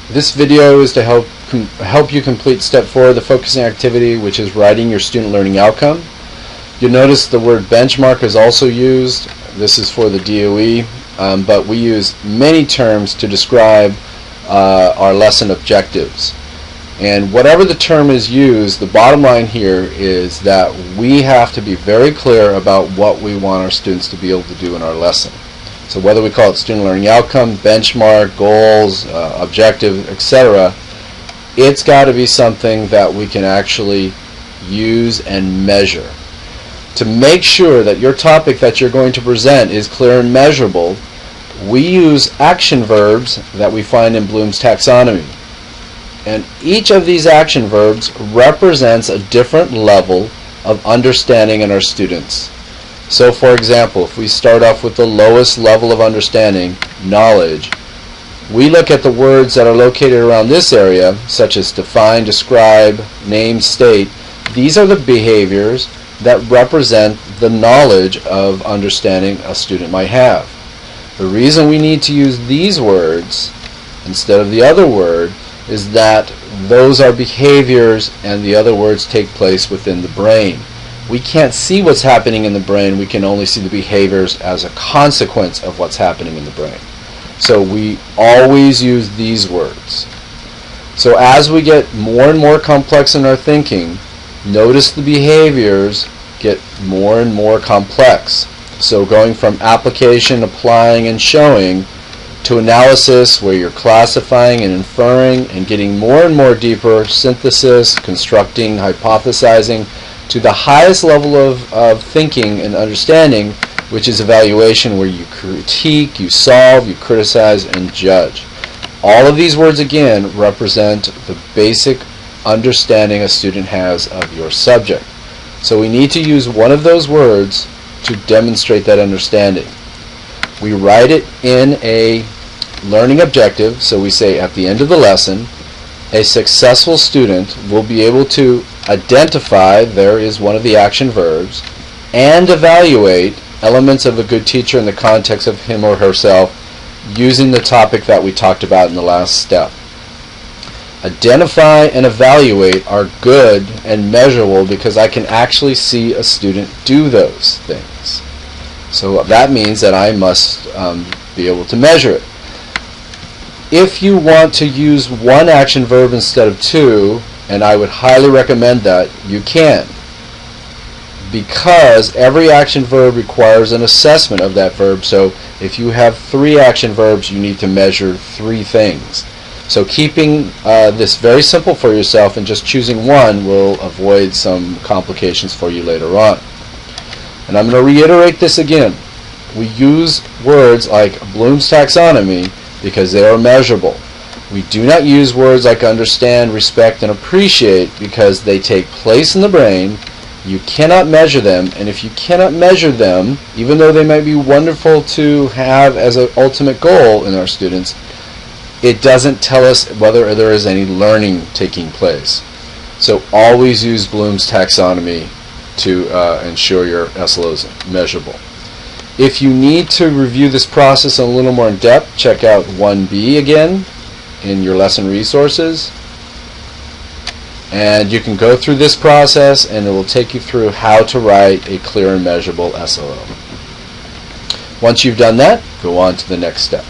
This video is to help you complete step 4 of the focusing activity, which is writing your student learning outcome. You'll notice the word benchmark is also used. This is for the DOE, but we use many terms to describe our lesson objectives. And whatever the term is used, the bottom line here is that we have to be very clear about what we want our students to be able to do in our lesson. So whether we call it student learning outcome, benchmark, goals, objective, etc., it's got to be something that we can actually use and measure. To make sure that your topic that you're going to present is clear and measurable, we use action verbs that we find in Bloom's taxonomy. And each of these action verbs represents a different level of understanding in our students. So for example, if we start off with the lowest level of understanding, knowledge, we look at the words that are located around this area, such as define, describe, name, state. These are the behaviors that represent the knowledge of understanding a student might have. The reason we need to use these words instead of the other word is that those are behaviors and the other words take place within the brain. We can't see what's happening in the brain, we can only see the behaviors as a consequence of what's happening in the brain. So we always use these words. So as we get more and more complex in our thinking, notice the behaviors get more and more complex. So going from application, applying, and showing to analysis, where you're classifying and inferring and getting more and more deeper, synthesis, constructing, hypothesizing, to the highest level of thinking and understanding, which is evaluation, where you critique, you solve, you criticize, and judge. All of these words again represent the basic understanding a student has of your subject. So we need to use one of those words to demonstrate that understanding. We write it in a learning objective, so we say at the end of the lesson, a successful student will be able to identify, there is one of the action verbs, and evaluate elements of a good teacher in the context of him or herself using the topic that we talked about in the last step. Identify and evaluate are good and measurable because I can actually see a student do those things. So that means that I must be able to measure it. If you want to use one action verb instead of two, and I would highly recommend that, you can. Because every action verb requires an assessment of that verb. So if you have 3 action verbs, you need to measure 3 things. So keeping this very simple for yourself and just choosing one will avoid some complications for you later on. And I'm going to reiterate this again. We use words like Bloom's taxonomy because they are measurable. We do not use words like understand, respect, and appreciate because they take place in the brain. You cannot measure them, and if you cannot measure them, even though they might be wonderful to have as an ultimate goal in our students, it doesn't tell us whether there is any learning taking place. So always use Bloom's taxonomy to ensure your SLO is measurable. If you need to review this process a little more in depth, check out 1B again in your lesson resources. And you can go through this process and it will take you through how to write a clear and measurable SLO. Once you've done that, go on to the next step.